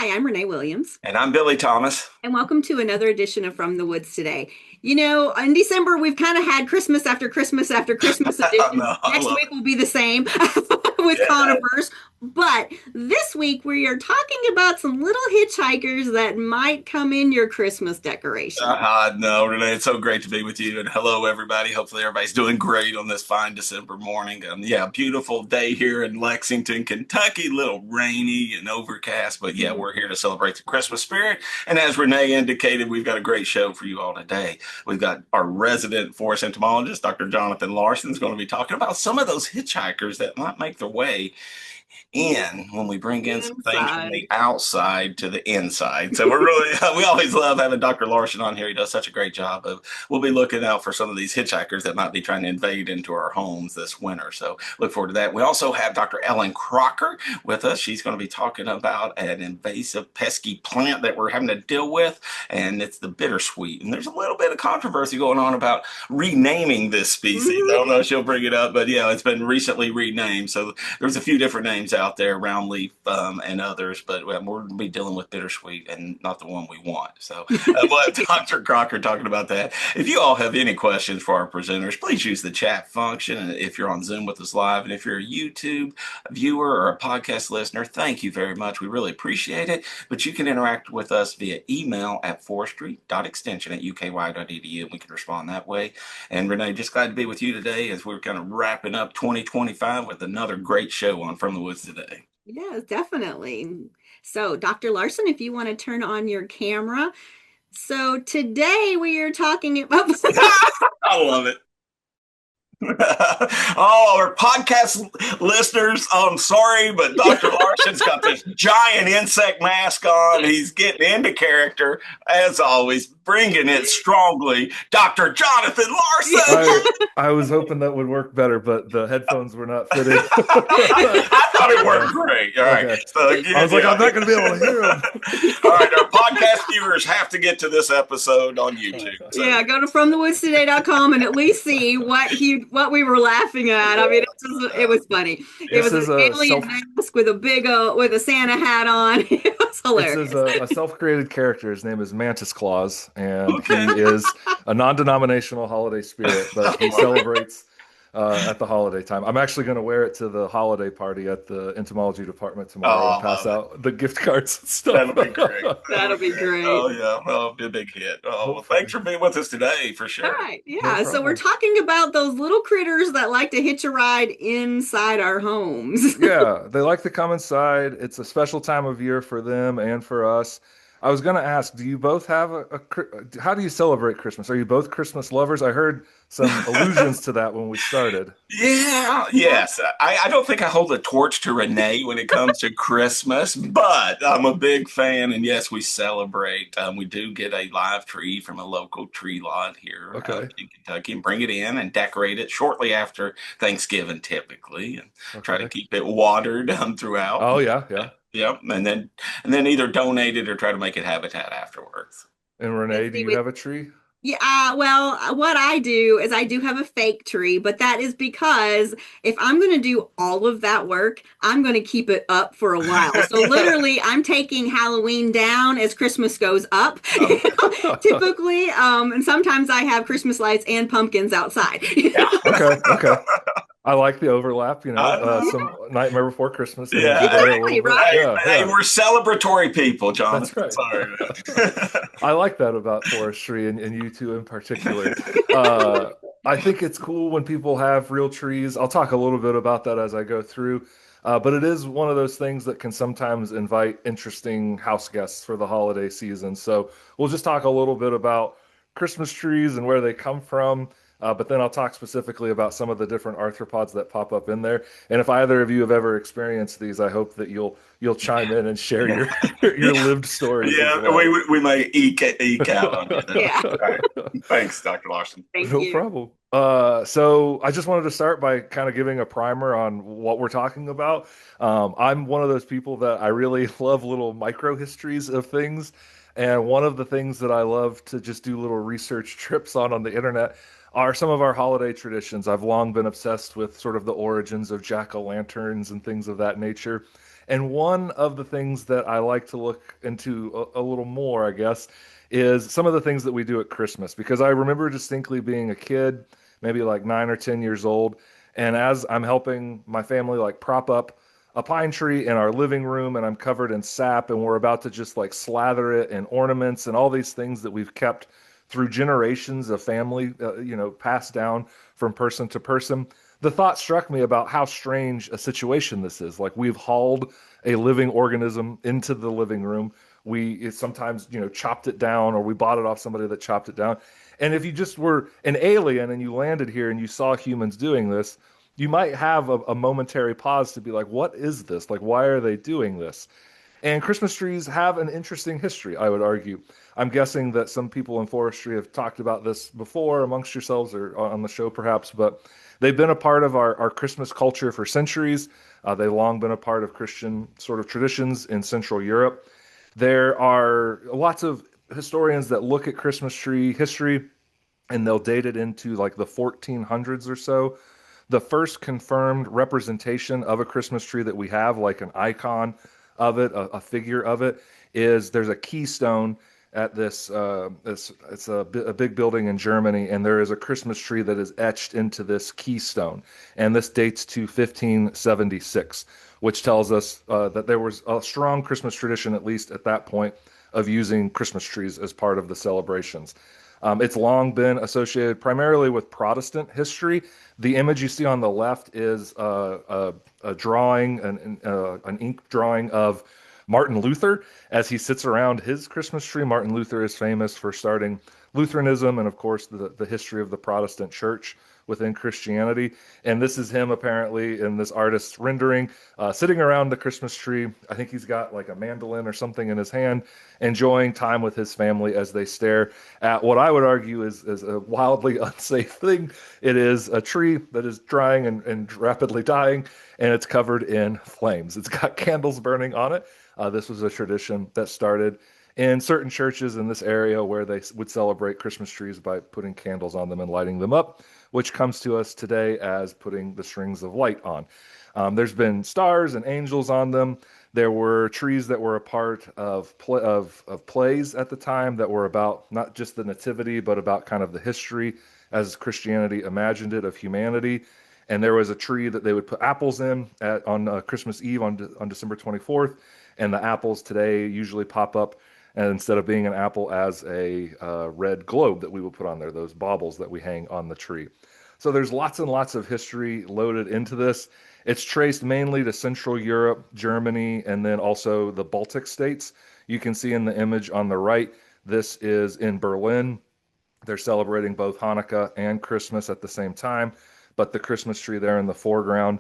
Hi, I'm Renee Williams, And I'm Billy Thomas. and welcome to another edition of From the Woods Today. In December, we've kind of had Christmas after Christmas after Christmas editions. No, I Next love week it. will be the same with Yeah. conifers. But this week, we are talking about some little hitchhikers that might come in your Christmas decoration. No, Renee, it's so great to be with you. And hello, everybody. Hopefully, everybody's doing great on this fine December morning. Yeah, beautiful day here in Lexington, Kentucky. A little rainy and overcast, but yeah, we're here to celebrate the Christmas spirit. And as Renee indicated, we've got a great show for you all today. We've got our resident forest entomologist, Dr. Jonathan Larson, is going to be talking about some of those hitchhikers that might make their way in when we bring in some things from the Inside. outside to the inside. So we're really, we always love having Dr. Larson on here. He does such a great job of, we'll be looking out for some of these hitchhikers that might be trying to invade into our homes this winter. So look forward to that. We also have Dr. Ellen Crocker with us. She's going to be talking about an invasive pesky plant that we're having to deal with, and it's the bittersweet. And there's a little bit of controversy going on about renaming this species. I Mhm. don't know if she'll bring it up, but yeah, it's been recently renamed. So there's a few different names out there, round leaf and others, but we're going to be dealing with bittersweet and not the one we want. So we'll have Dr. Crocker talking about that. If you all have any questions for our presenters, please use the chat function. And if you're on Zoom with us live, and if you're a YouTube viewer or a podcast listener, thank you very much. We really appreciate it. But you can interact with us via email at forestry.extension@uky.edu, and we can respond that way. And Renee, just glad to be with you today as we're kind of wrapping up 2025 with another great show on From the Woods today. Yes, definitely. So, Dr. Larson, if you want to turn on your camera. So, today we are talking about. I love it. Oh, our podcast listeners, I'm sorry, but Dr. Larson's got this giant insect mask on. He's getting into character, as always, bringing it strongly. Dr. Jonathan Larson. I was hoping that would work better, but the headphones were not fitting. I thought it worked great. All right. Okay. So I was like, yeah. I'm not going to be able to hear them. All right. Our podcast viewers have to get to this episode on YouTube. So. Yeah, go to fromthewoodstoday.com and at least see what we were laughing at. I mean, it was funny. It This was an is a alien mask with a big with a Santa hat on. It was this is hilarious. a self-created character. His name is Mantis Claus, and he Okay. is a non-denominational holiday spirit, but he celebrates at the holiday time. I'm actually going to wear it to the holiday party at the entomology department tomorrow and Oh, I pass love it. out the gift cards and stuff. That'll be great. That'll That'll be be great. great. Oh, yeah. Oh, it'll be a big hit. Oh, well, thanks Hopefully. for being with us today, for All sure. right. No Yeah. So we're problem. talking about those little critters that like to hitch a ride inside our homes. Yeah, they like to come inside. It's a special time of year for them and for us. I was going to ask, do you both have how do you celebrate Christmas? Are you both Christmas lovers? I heard some allusions to that when we started. Yeah, yes. I don't think I hold a torch to Renee when it comes to Christmas, but I'm a big fan. And yes, we celebrate. We do get a live tree from a local tree lot here Okay. in Kentucky and bring it in and decorate it shortly after Thanksgiving, typically, and try to Okay. keep it watered throughout. Oh yeah, yeah. Yep, and then either donate it or try to make it habitat afterwards. And Let's Renee, do see. you have a tree? Yeah, well, what I do is I do have a fake tree, but that is because if I'm going to do all of that work, I'm going to keep it up for a while. So literally, I'm taking Halloween down as Christmas goes up, Oh, typically. And sometimes I have Christmas lights and pumpkins outside. yeah. Okay, okay. I like the overlap, I know. some Nightmare Before Christmas in Yeah. there a Exactly, little bit. right? Hey, Yeah, hey, yeah. we're celebratory people, That's Jonathan. right. Sorry. I like that about forestry and you two in particular. Uh, I think it's cool when people have real trees. I'll talk a little bit about that as I go through. But it is one of those things that can sometimes invite interesting house guests for the holiday season. So we'll just talk a little bit about Christmas trees and where they come from. But then I'll talk specifically about some of the different arthropods that pop up in there. And if either of you have ever experienced these, I hope that you'll chime in and share Yeah. your lived stories as Yeah, well. we may eke out on you there. Yeah, All right. Thanks, Dr. Larson. thank No you. problem. So I just wanted to start by kind of giving a primer on what we're talking about. I'm one of those people that I really love little micro histories of things. And one of the things that I love to just do little research trips on the internet are some of our holiday traditions. I've long been obsessed with sort of the origins of jack-o'-lanterns and things of that nature. And one of the things that I like to look into a little more, I guess, is some of the things that we do at Christmas. Because I remember distinctly being a kid, maybe like 9 or 10 years old, and as I'm helping my family like prop up a pine tree in our living room, and I'm covered in sap, and we're about to just like slather it in ornaments and all these things that we've kept through generations of family, passed down from person to person. The thought struck me about how strange a situation this is. Like we've hauled a living organism into the living room. We sometimes, chopped it down, or we bought it off somebody that chopped it down. And if you just were an alien and you landed here and you saw humans doing this, you might have a momentary pause to be like, what is this? Like, why are they doing this? And Christmas trees have an interesting history, I would argue. I'm guessing that some people in forestry have talked about this before amongst yourselves or on the show perhaps, but they've been a part of our Christmas culture for centuries. They've long been a part of Christian sort of traditions in Central Europe. There are lots of historians that look at Christmas tree history and they'll date it into like the 1400s or so. The first confirmed representation of a Christmas tree that we have, like an icon of it, a figure of it, is there's a keystone at it's a big building in Germany, and there is a Christmas tree that is etched into this keystone, and this dates to 1576, which tells us that there was a strong Christmas tradition, at least at that point, of using Christmas trees as part of the celebrations. It's long been associated primarily with Protestant history. The image you see on the left is a drawing, an ink drawing of Martin Luther as he sits around his Christmas tree. Martin Luther is famous for starting Lutheranism and, of course, the history of the Protestant church within Christianity. And this is him apparently in this artist's rendering, sitting around the Christmas tree. I think he's got like a mandolin or something in his hand, enjoying time with his family as they stare at what I would argue is a wildly unsafe thing. It is a tree that is drying and rapidly dying, and it's covered in flames. It's got candles burning on it. This was a tradition that started in certain churches in this area where they would celebrate Christmas trees by putting candles on them and lighting them up, which comes to us today as putting the strings of light on. There's been stars and angels on them. There were trees that were a part of plays at the time that were about not just the nativity, but about kind of the history as Christianity imagined it of humanity. And there was a tree that they would put apples in on Christmas Eve on December 24th. And the apples today usually pop up, and instead of being an apple, as a red globe that we will put on there, those baubles that we hang on the tree. So there's lots and lots of history loaded into this. It's traced mainly to Central Europe, Germany, and then also the Baltic states. You can see in the image on the right, this is in Berlin. They're celebrating both Hanukkah and Christmas at the same time, but the Christmas tree there in the foreground,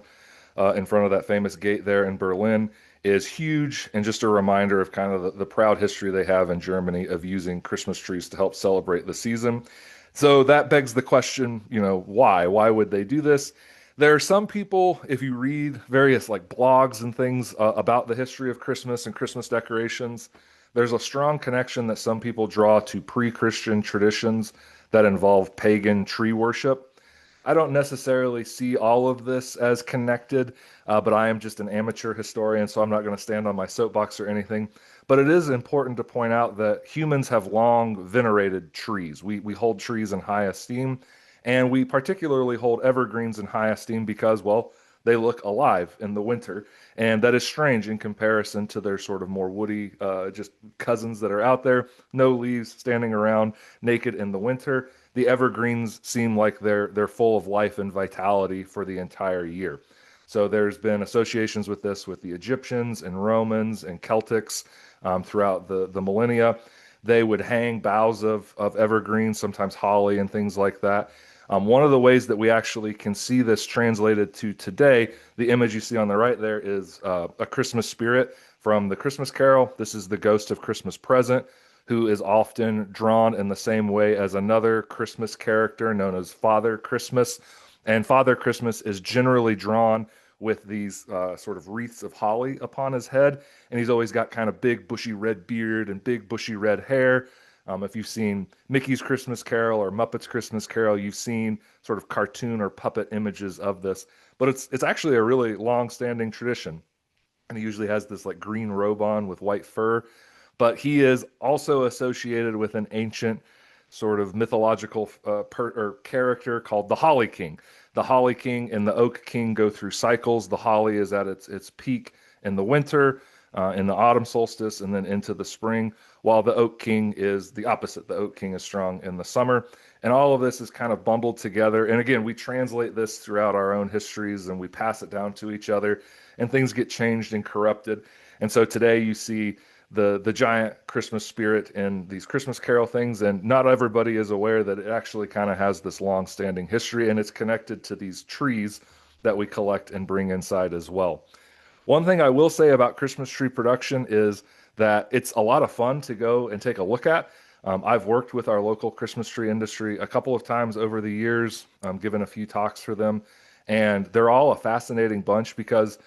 in front of that famous gate there in Berlin, is huge, and just a reminder of kind of the proud history they have in Germany of using Christmas trees to help celebrate the season. So that begs the question, why? Why would they do this? There are some people, if you read various like blogs and things about the history of Christmas and Christmas decorations, there's a strong connection that some people draw to pre-Christian traditions that involve pagan tree worship. I don't necessarily see all of this as connected, but I am just an amateur historian, so I'm not going to stand on my soapbox or anything. But it is important to point out that humans have long venerated trees. We hold trees in high esteem, and we particularly hold evergreens in high esteem because, well, they look alive in the winter. And that is strange in comparison to their sort of more woody, just cousins that are out there, no leaves, standing around naked in the winter. The evergreens seem like they're full of life and vitality for the entire year. So there's been associations with this with the Egyptians and Romans and Celtics throughout the millennia. They would hang boughs of evergreens, sometimes holly and things like that. One of the ways that we actually can see this translated to today, the image you see on the right there is a Christmas spirit from the Christmas Carol. This is the ghost of Christmas Present, who is often drawn in the same way as another Christmas character known as Father Christmas. And Father Christmas is generally drawn with these sort of wreaths of holly upon his head. And he's always got kind of big, bushy red beard and big, bushy red hair. If you've seen Mickey's Christmas Carol or Muppet's Christmas Carol, you've seen sort of cartoon or puppet images of this. But it's actually a really long-standing tradition. and he usually has this like green robe on with white fur. But he is also associated with an ancient sort of mythological or character called the Holly King. The Holly King and the Oak King go through cycles. The holly is at its peak in the winter, in the autumn solstice, and then into the spring, while the Oak King is the opposite. The Oak King is strong in the summer. And all of this is kind of bundled together. And again, we translate this throughout our own histories and we pass it down to each other, and things get changed and corrupted. And so today you see the giant Christmas spirit in these Christmas Carol things, and not everybody is aware that it actually kind of has this long-standing history, and it's connected to these trees that we collect and bring inside as well. One thing I will say about Christmas tree production is that it's a lot of fun to go and take a look at. I've worked with our local Christmas tree industry a couple of times over the years, given a few talks for them, and they're all a fascinating bunch because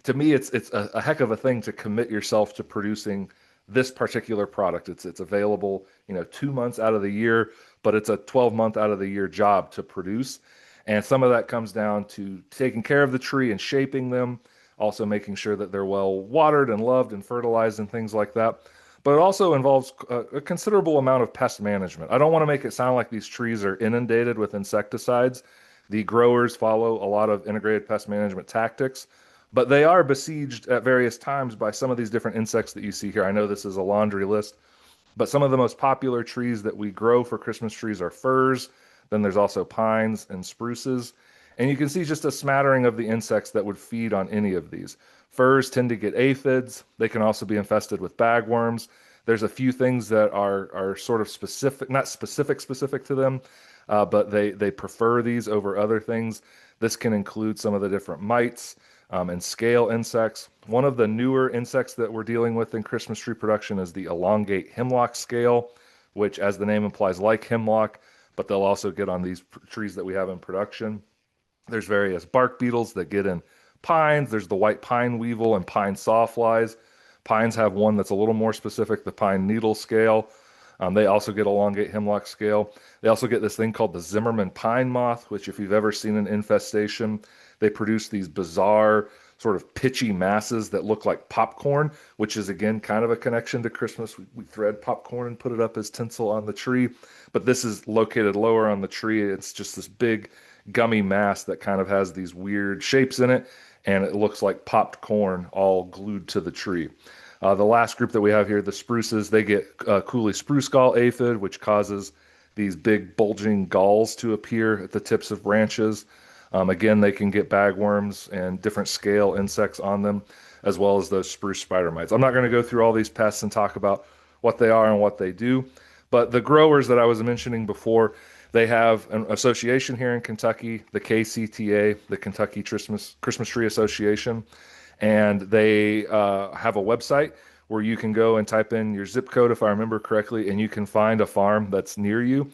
to me, it's a heck of a thing to commit yourself to producing this particular product. It's available, 2 months out of the year, but it's a 12-month out of the year job to produce. And some of that comes down to taking care of the tree and shaping them, also making sure that they're well watered and loved and fertilized and things like that. But it also involves a considerable amount of pest management. I don't want to make it sound like these trees are inundated with insecticides. The growers follow a lot of integrated pest management tactics, but they are besieged at various times by some of these different insects that you see here. I know this is a laundry list, but some of the most popular trees that we grow for Christmas trees are firs. Then there's also pines and spruces. And you can see just a smattering of the insects that would feed on any of these. Firs tend to get aphids. They can also be infested with bagworms. There's a few things that are sort of specific, not specific to them, but they prefer these over other things. This can include some of the different mites, and scale insects. One of the newer insects that we're dealing with in Christmas tree production is the elongate hemlock scale, which, as the name implies, like hemlock, but they'll also get on these trees that we have in production. There's various bark beetles that get in pines. There's the white pine weevil and pine sawflies. Pines have one that's a little more specific, the pine needle scale. They also get elongate hemlock scale. They also get this thing called the Zimmerman pine moth, which, if you've ever seen an infestation, they produce these bizarre, sort of pitchy masses that look like popcorn, which is, again, kind of a connection to Christmas. We thread popcorn and put it up as tinsel on the tree, but this is located lower on the tree. It's just this big gummy mass that kind of has these weird shapes in it, and it looks like popped corn all glued to the tree. The last group that we have here, the spruces, they get Cooley spruce gall aphid, which causes these big bulging galls to appear at the tips of branches. Again, they can get bagworms and different scale insects on them, as well as those spruce spider mites. I'm not going to go through all these pests and talk about what they are and what they do, but the growers that I was mentioning before, they have an association here in Kentucky, the KCTA, the Kentucky Christmas Tree Association, and they have a website where you can go and type in your zip code, if I remember correctly, and you can find a farm that's near you.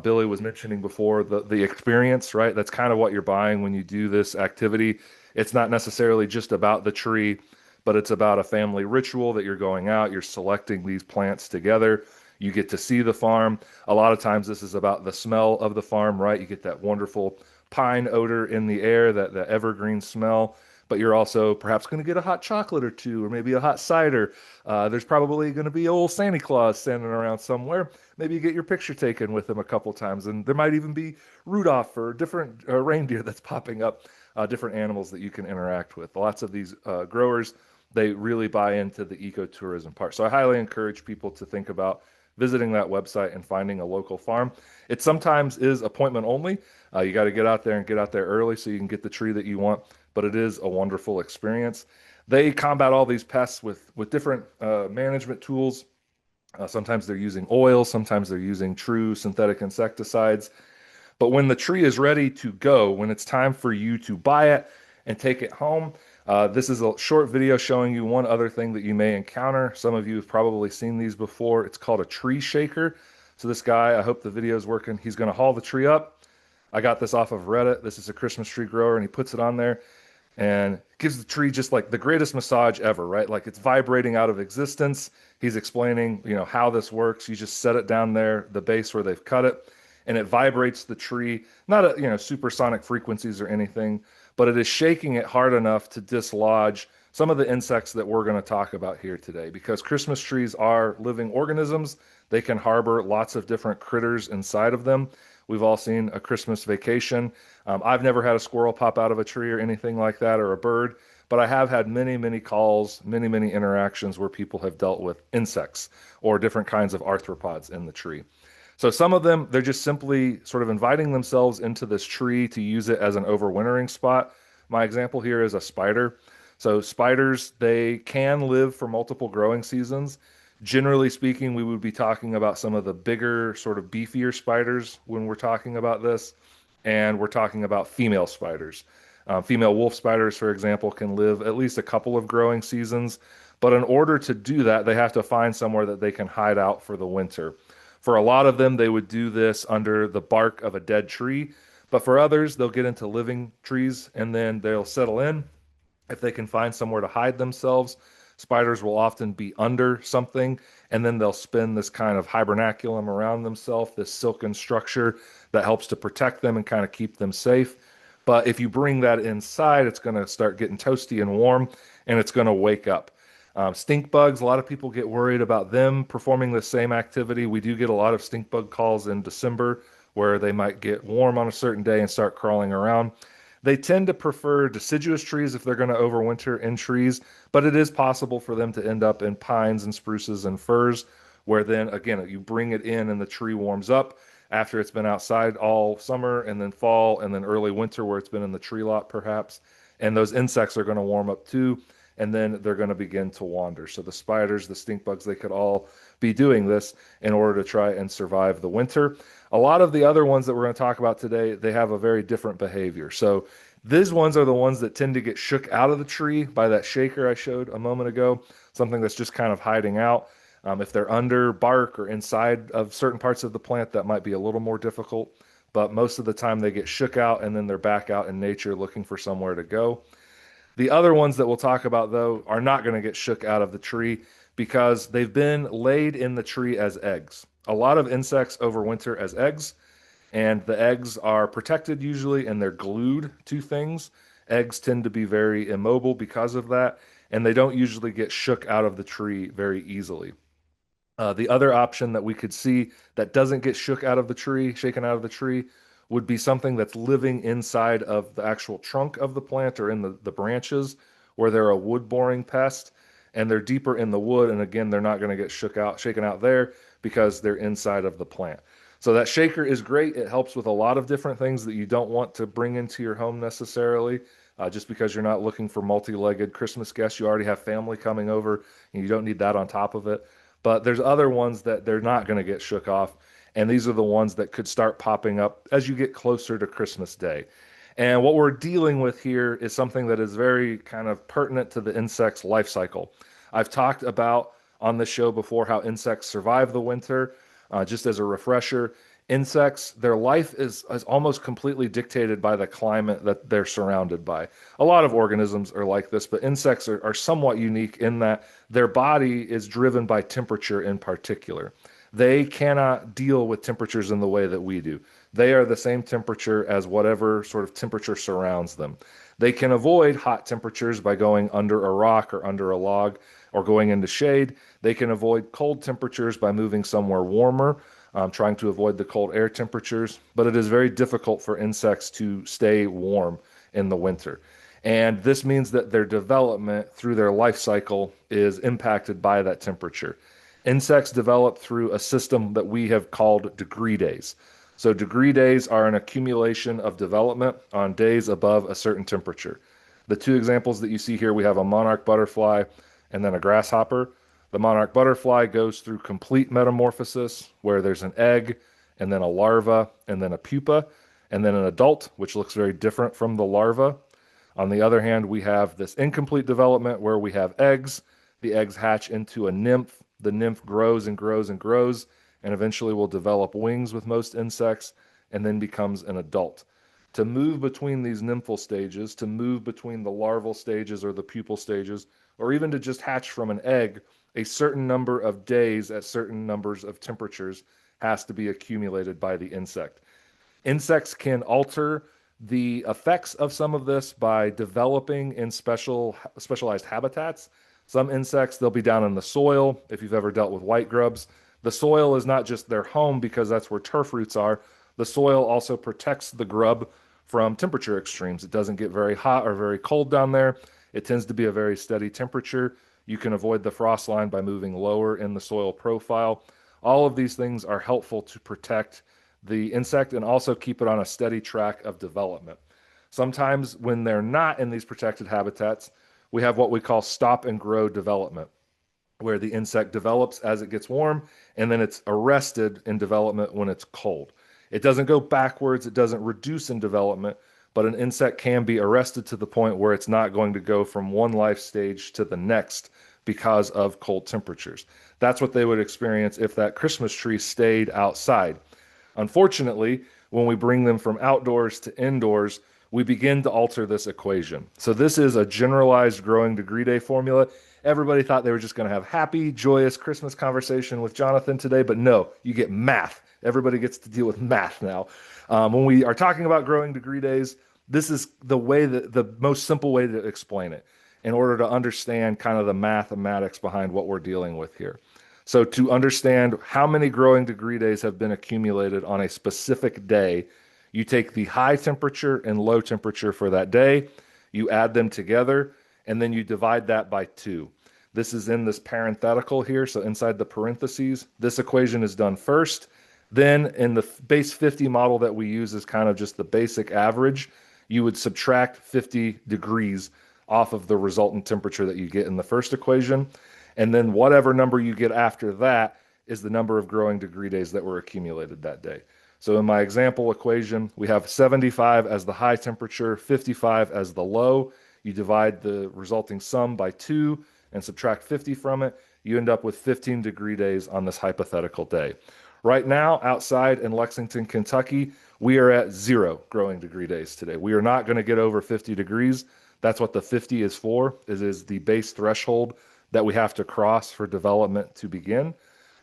Billy was mentioning before the experience, right? That's kind of what you're buying when you do this activity. It's not necessarily just about the tree, but it's about a family ritual that you're going out, you're selecting these plants together. You get to see the farm. A lot of times this is about the smell of the farm, right? You get that wonderful pine odor in the air, that evergreen smell, but you're also perhaps going to get a hot chocolate or two, or maybe a hot cider. There's probably going to be old Santa Claus standing around somewhere. Maybe you get your picture taken with him a couple times, and there might even be Rudolph or different reindeer that's popping up, different animals that you can interact with. Lots of these growers, they really buy into the ecotourism part. So I highly encourage people to think about visiting that website and finding a local farm. It sometimes is appointment only. You got to get out there and get out there early so you can get the tree that you want, but it is a wonderful experience. They combat all these pests with different management tools. Sometimes they're using oil, sometimes they're using true synthetic insecticides. But when the tree is ready to go, when it's time for you to buy it and take it home, this is a short video showing you one other thing that you may encounter. Some of you have probably seen these before. It's called a tree shaker. So this guy, I hope the video is working. He's going to haul the tree up. I got this off of Reddit. This is a Christmas tree grower, and he puts it on there and gives the tree just like the greatest massage ever, right? Like it's vibrating out of existence. He's explaining, how this works. You just set it down there, the base where they've cut it, and it vibrates the tree, not at, supersonic frequencies or anything, but it is shaking it hard enough to dislodge some of the insects that we're going to talk about here today. Because Christmas trees are living organisms, they can harbor lots of different critters inside of them. We've all seen A Christmas Vacation. I've never had a squirrel pop out of a tree or anything like that, or a bird, but I have had many, many calls, many, many interactions where people have dealt with insects or different kinds of arthropods in the tree. So some of them, they're just simply sort of inviting themselves into this tree to use it as an overwintering spot. My example here is a spider. So spiders, they can live for multiple growing seasons. Generally speaking, we would be talking about some of the bigger, sort of beefier spiders when we're talking about this, and we're talking about female spiders. Female wolf spiders, for example, can live at least a couple of growing seasons, but in order to do that, they have to find somewhere that they can hide out for the winter. For a lot of them, they would do this under the bark of a dead tree, but for others, they'll get into living trees and then they'll settle in if they can find somewhere to hide themselves. Spiders will often be under something, and then they'll spin this kind of hibernaculum around themselves, this silken structure that helps to protect them and kind of keep them safe. But if you bring that inside, it's going to start getting toasty and warm, and it's going to wake up. Stink bugs, a lot of people get worried about them performing the same activity. We do get a lot of stink bug calls in December where they might get warm on a certain day and start crawling around. They tend to prefer deciduous trees if they're going to overwinter in trees, but it is possible for them to end up in pines and spruces and firs, where then again you bring it in and the tree warms up after it's been outside all summer and then fall and then early winter where it's been in the tree lot perhaps. And those insects are going to warm up too, and then they're going to begin to wander. So the spiders, the stink bugs, they could all be doing this in order to try and survive the winter. A lot of the other ones that we're going to talk about today, they have a very different behavior. So these ones are the ones that tend to get shook out of the tree by that shaker I showed a moment ago, something that's just kind of hiding out. If they're under bark or inside of certain parts of the plant, that might be a little more difficult. But most of the time they get shook out and then they're back out in nature looking for somewhere to go. The other ones that we'll talk about, though, are not going to get shook out of the tree because they've been laid in the tree as eggs. A lot of insects overwinter as eggs, and the eggs are protected usually and they're glued to things. Eggs tend to be very immobile because of that, and they don't usually get shook out of the tree very easily. The other option that we could see that doesn't get shook out of the tree, shaken out of the tree, would be something that's living inside of the actual trunk of the plant or in the branches, where they're a wood boring pest and they're deeper in the wood. And again, they're not going to get shaken out there because they're inside of the plant. So that shaker is great. It helps with a lot of different things that you don't want to bring into your home necessarily. Just because you're not looking for multi-legged Christmas guests, you already have family coming over, and you don't need that on top of it. But there's other ones that they're not going to get shook off, and these are the ones that could start popping up as you get closer to Christmas Day. And what we're dealing with here is something that is very kind of pertinent to the insect's life cycle. I've talked about on this show before how insects survive the winter. Just as a refresher, insects, their life is almost completely dictated by the climate that they're surrounded by. A lot of organisms are like this, but insects are somewhat unique in that their body is driven by temperature in particular. They cannot deal with temperatures in the way that we do. They are the same temperature as whatever sort of temperature surrounds them. They can avoid hot temperatures by going under a rock or under a log or going into shade. They can avoid cold temperatures by moving somewhere warmer, trying to avoid the cold air temperatures. But it is very difficult for insects to stay warm in the winter. And this means that their development through their life cycle is impacted by that temperature. Insects develop through a system that we have called degree days. So degree days are an accumulation of development on days above a certain temperature. The two examples that you see here, we have a monarch butterfly and then a grasshopper. The monarch butterfly goes through complete metamorphosis, where there's an egg and then a larva and then a pupa and then an adult, which looks very different from the larva. On the other hand, we have this incomplete development where we have eggs. The eggs hatch into a nymph. The nymph grows and grows and grows and eventually will develop wings with most insects and then becomes an adult. To move between these nymphal stages, to move between the larval stages or the pupal stages, or even to just hatch from an egg, a certain number of days at certain numbers of temperatures has to be accumulated by the insect. Insects can alter The effects of some of this by developing in specialized habitats. Some insects, they'll be down in the soil. If you've ever dealt with white grubs, the soil is not just their home because that's where turf roots are. The soil also protects the grub from temperature extremes. It doesn't get very hot or very cold down there. It tends to be a very steady temperature. You can avoid the frost line by moving lower in the soil profile. All of these things are helpful to protect the insect and also keep it on a steady track of development. Sometimes when they're not in these protected habitats, we have what we call stop and grow development, where the insect develops as it gets warm and then it's arrested in development when it's cold. It doesn't go backwards, it doesn't reduce in development, but an insect can be arrested to the point where it's not going to go from one life stage to the next because of cold temperatures. That's what they would experience if that Christmas tree stayed outside. Unfortunately, when we bring them from outdoors to indoors, we begin to alter this equation. So this is a generalized growing degree day formula. Everybody thought they were just going to have happy, joyous Christmas conversation with Jonathan today, but no, you get math. Everybody gets to deal with math now. When we are talking about growing degree days, this is the most simple way to explain it in order to understand kind of the mathematics behind what we're dealing with here. So to understand how many growing degree days have been accumulated on a specific day, you take the high temperature and low temperature for that day, you add them together, and then you divide that by 2. This is in this parenthetical here, so inside the parentheses, this equation is done first. Then in the base 50 model that we use is kind of just the basic average, you would subtract 50 degrees off of the resultant temperature that you get in the first equation. And then whatever number you get after that is the number of growing degree days that were accumulated that day. So in my example equation, we have 75 as the high temperature, 55 as the low. You divide the resulting sum by 2 and subtract 50 from it. You end up with 15 degree days on this hypothetical day. Right now, outside in Lexington, Kentucky, we are at 0 growing degree days today. We are not going to get over 50 degrees. That's what the 50 is for, is the base threshold that we have to cross for development to begin.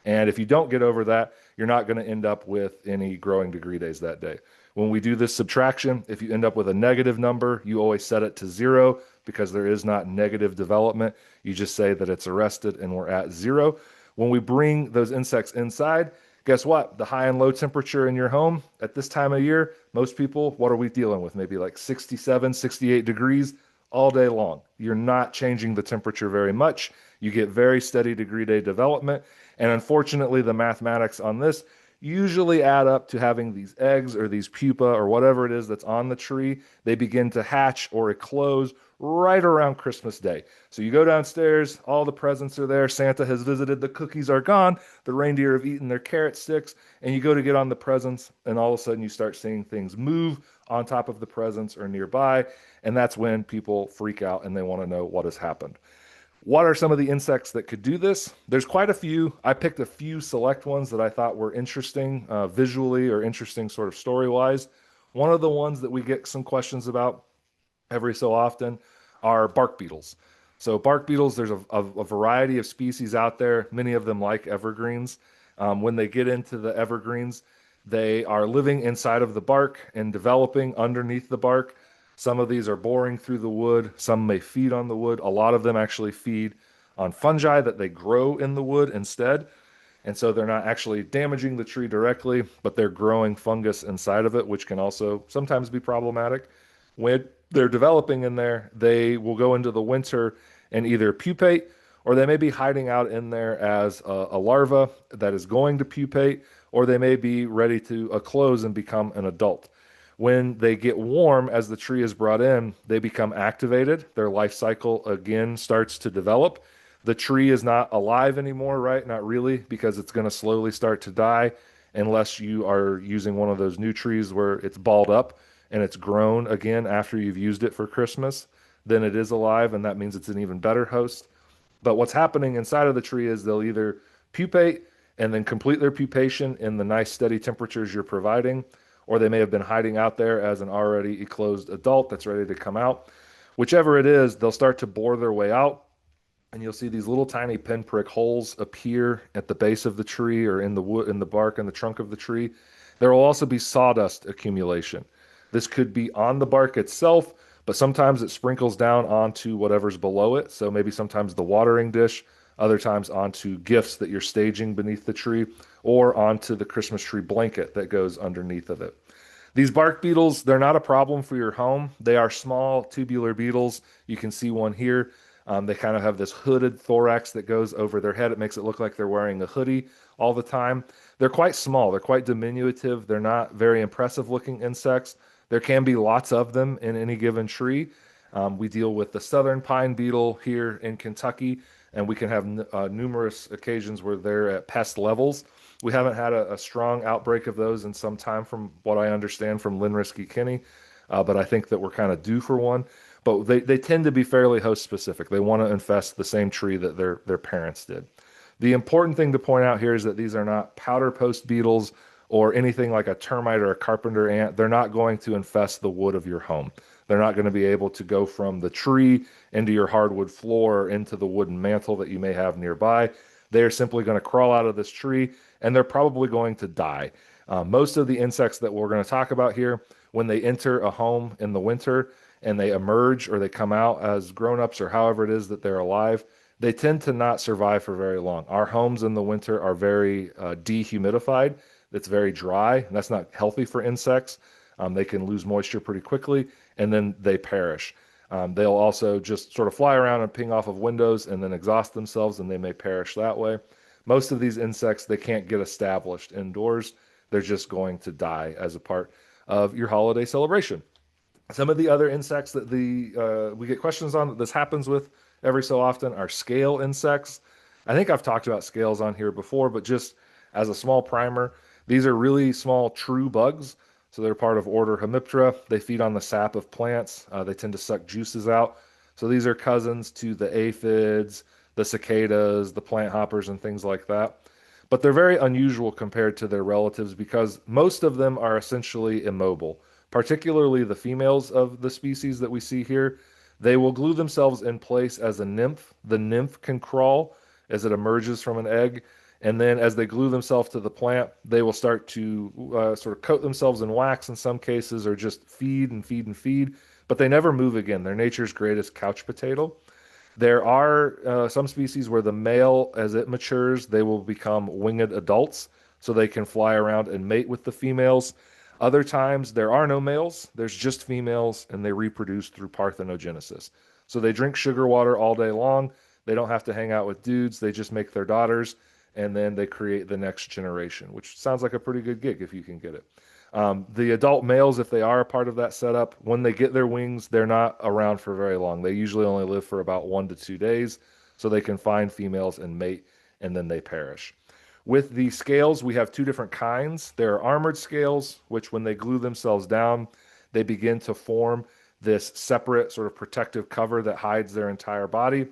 And if you don't get over that, you're not going to end up with any growing degree days that day. When we do this subtraction, if you end up with a negative number, you always set it to 0 because there is not negative development. You just say that it's arrested and we're at 0. When we bring those insects inside, guess what? The high and low temperature in your home at this time of year, most people, what are we dealing with? Maybe like 67, 68 degrees all day long. You're not changing the temperature very much. You get very steady degree day development. And unfortunately, the mathematics on this usually add up to having these eggs or these pupa or whatever it is that's on the tree. They begin to hatch or eclose right around Christmas Day. So you go downstairs, all the presents are there, Santa has visited, the cookies are gone, the reindeer have eaten their carrot sticks, and you go to get on the presents, and all of a sudden you start seeing things move on top of the presents or nearby, and that's when people freak out and they want to know what has happened. What are some of the insects that could do this? There's quite a few. I picked a few select ones that I thought were interesting visually or interesting sort of story-wise. One of the ones that we get some questions about every so often are bark beetles. So bark beetles, there's a variety of species out there. Many of them like evergreens. When they get into the evergreens, they are living inside of the bark and developing underneath the bark. Some of these are boring through the wood. Some may feed on the wood. A lot of them actually feed on fungi that they grow in the wood instead. And so they're not actually damaging the tree directly, but they're growing fungus inside of it, which can also sometimes be problematic. When they're developing in there, they will go into the winter and either pupate, or they may be hiding out in there as a larva that is going to pupate, or they may be ready to eclose and become an adult. When they get warm, as the tree is brought in, they become activated. Their life cycle again starts to develop. The tree is not alive anymore, right? Not really, because it's going to slowly start to die unless you are using one of those new trees where it's balled up and it's grown again after you've used it for Christmas. Then it is alive, and that means it's an even better host. But what's happening inside of the tree is they'll either pupate and then complete their pupation in the nice steady temperatures you're providing, or they may have been hiding out there as an already eclosed adult that's ready to come out. Whichever it is, they'll start to bore their way out, and you'll see these little tiny pinprick holes appear at the base of the tree or in the wood, in the bark and the trunk of the tree. There will also be sawdust accumulation. This could be on the bark itself, but sometimes it sprinkles down onto whatever's below it. So maybe sometimes the watering dish, other times onto gifts that you're staging beneath the tree, or onto the Christmas tree blanket that goes underneath of it. These bark beetles, they're not a problem for your home. They are small tubular beetles. You can see one here. They kind of have this hooded thorax that goes over their head. It makes it look like they're wearing a hoodie all the time. They're quite small. They're quite diminutive. They're not very impressive looking insects. There can be lots of them in any given tree. We deal with the southern pine beetle here in Kentucky, and we can have numerous occasions where they're at pest levels. We haven't had a strong outbreak of those in some time, from what I understand from Lynn Risky-Kinney, but I think that we're kind of due for one. But they tend to be fairly host specific. They want to infest the same tree that their parents did. The important thing to point out here is that these are not powder post beetles or anything like a termite or a carpenter ant. They're not going to infest the wood of your home. They're not going to be able to go from the tree into your hardwood floor or into the wooden mantle that you may have nearby. They are simply going to crawl out of this tree, and they're probably going to die. Most of the insects that we're going to talk about here, when they enter a home in the winter and they emerge or they come out as grown-ups or however it is that they're alive, they tend to not survive for very long. Our homes in the winter are very dehumidified. It's very dry, and that's not healthy for insects. They can lose moisture pretty quickly, and then they perish. They'll also just sort of fly around and ping off of windows and then exhaust themselves, and they may perish that way. Most of these insects, they can't get established indoors. They're just going to die as a part of your holiday celebration. Some of the other insects that we get questions on that this happens with every so often are scale insects. I think I've talked about scales on here before, but just as a small primer, these are really small true bugs. So they're part of order Hemiptera. They feed on the sap of plants. They tend to suck juices out. So these are cousins to the aphids, the cicadas, the plant hoppers, and things like that. But they're very unusual compared to their relatives because most of them are essentially immobile, particularly the females of the species that we see here. They will glue themselves in place as a nymph. The nymph can crawl as it emerges from an egg. And then as they glue themselves to the plant, they will start to sort of coat themselves in wax in some cases, or just feed and feed and feed. But they never move again. They're nature's greatest couch potato. There are some species where the male, as it matures, they will become winged adults, so they can fly around and mate with the females. Other times, there are no males, there's just females, and they reproduce through parthenogenesis. So they drink sugar water all day long. They don't have to hang out with dudes, they just make their daughters, and then they create the next generation, which sounds like a pretty good gig if you can get it. The adult males, if they are a part of that setup, when they get their wings, they're not around for very long. They usually only live for about 1 to 2 days, so they can find females and mate, and then they perish. With the scales, we have two different kinds. There are armored scales, which when they glue themselves down, they begin to form this separate sort of protective cover that hides their entire body.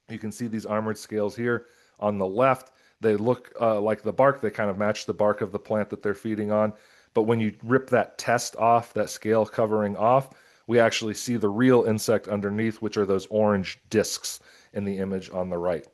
You can see these armored scales here on the left. They look like the bark. They kind of match the bark of the plant that they're feeding on. But when you rip that test off, that scale covering off, we actually see the real insect underneath, which are those orange discs in the image on the right.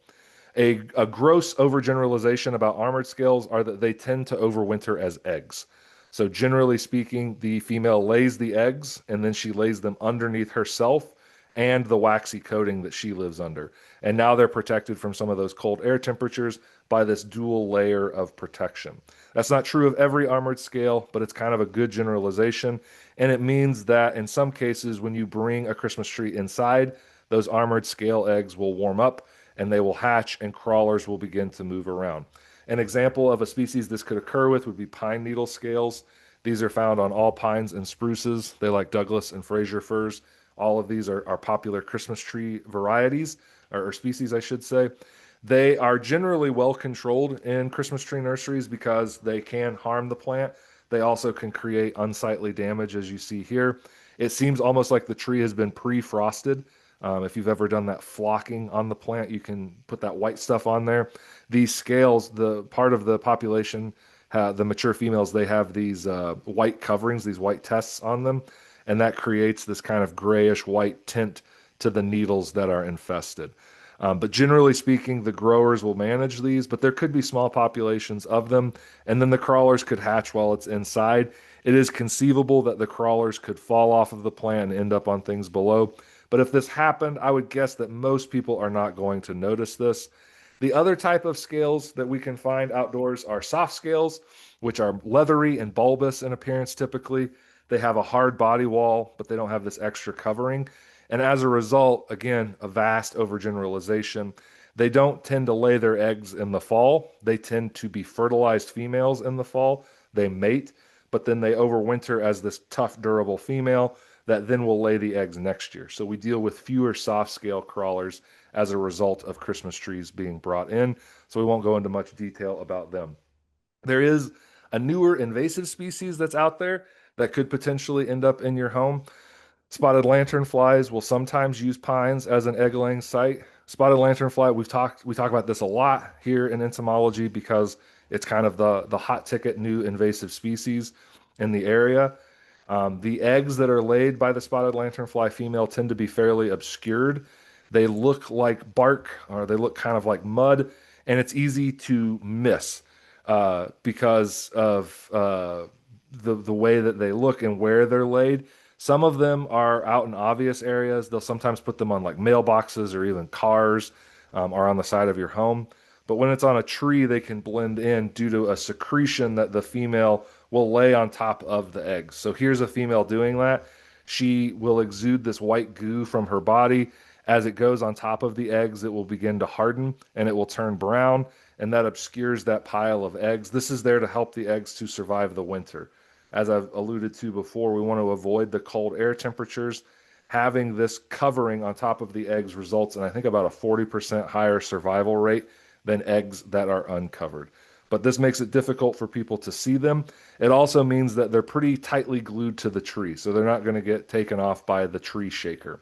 A gross overgeneralization about armored scales are that they tend to overwinter as eggs. So generally speaking, the female lays the eggs and then she lays them underneath herself and the waxy coating that she lives under. And now they're protected from some of those cold air temperatures by this dual layer of protection. That's not true of every armored scale, but it's kind of a good generalization. And it means that in some cases, when you bring a Christmas tree inside, those armored scale eggs will warm up and they will hatch and crawlers will begin to move around. An example of a species this could occur with would be pine needle scales. These are found on all pines and spruces. They like Douglas and Fraser firs. All of these are popular Christmas tree varieties, or species, I should say. They are generally well controlled in Christmas tree nurseries because they can harm the plant. They also can create unsightly damage, as you see here. It seems almost like the tree has been pre-frosted. If you've ever done that flocking on the plant, you can put that white stuff on there. These scales, the part of the population, the mature females, they have these white coverings, these white tests on them, and that creates this kind of grayish white tint to the needles that are infested. But generally speaking, the growers will manage these, but there could be small populations of them, and then the crawlers could hatch while it's inside. It is conceivable that the crawlers could fall off of the plant and end up on things below. But if this happened, I would guess that most people are not going to notice this. The other type of scales that we can find outdoors are soft scales, which are leathery and bulbous in appearance typically. They have a hard body wall, but they don't have this extra covering. And as a result, again, a vast overgeneralization. They don't tend to lay their eggs in the fall. They tend to be fertilized females in the fall. They mate, but then they overwinter as this tough, durable female that then will lay the eggs next year. So we deal with fewer soft scale crawlers as a result of Christmas trees being brought in. So we won't go into much detail about them. There is a newer invasive species that's out there that could potentially end up in your home. Spotted lanternflies will sometimes use pines as an egg laying site. Spotted lanternfly, we talk about this a lot here in entomology because it's kind of the hot ticket new invasive species in the area. The eggs that are laid by the spotted lanternfly female tend to be fairly obscured. They look like bark or they look kind of like mud, and it's easy to miss because of the way that they look and where they're laid. Some of them are out in obvious areas. They'll sometimes put them on like mailboxes or even cars or on the side of your home. But when it's on a tree, they can blend in due to a secretion that the female will lay on top of the eggs. So here's a female doing that. She will exude this white goo from her body. As it goes on top of the eggs, it will begin to harden and it will turn brown, and that obscures that pile of eggs. This is there to help the eggs to survive the winter. As I've alluded to before, we want to avoid the cold air temperatures. Having this covering on top of the eggs results in, I think, about a 40% higher survival rate than eggs that are uncovered. But this makes it difficult for people to see them. It also means that they're pretty tightly glued to the tree, so they're not going to get taken off by the tree shaker.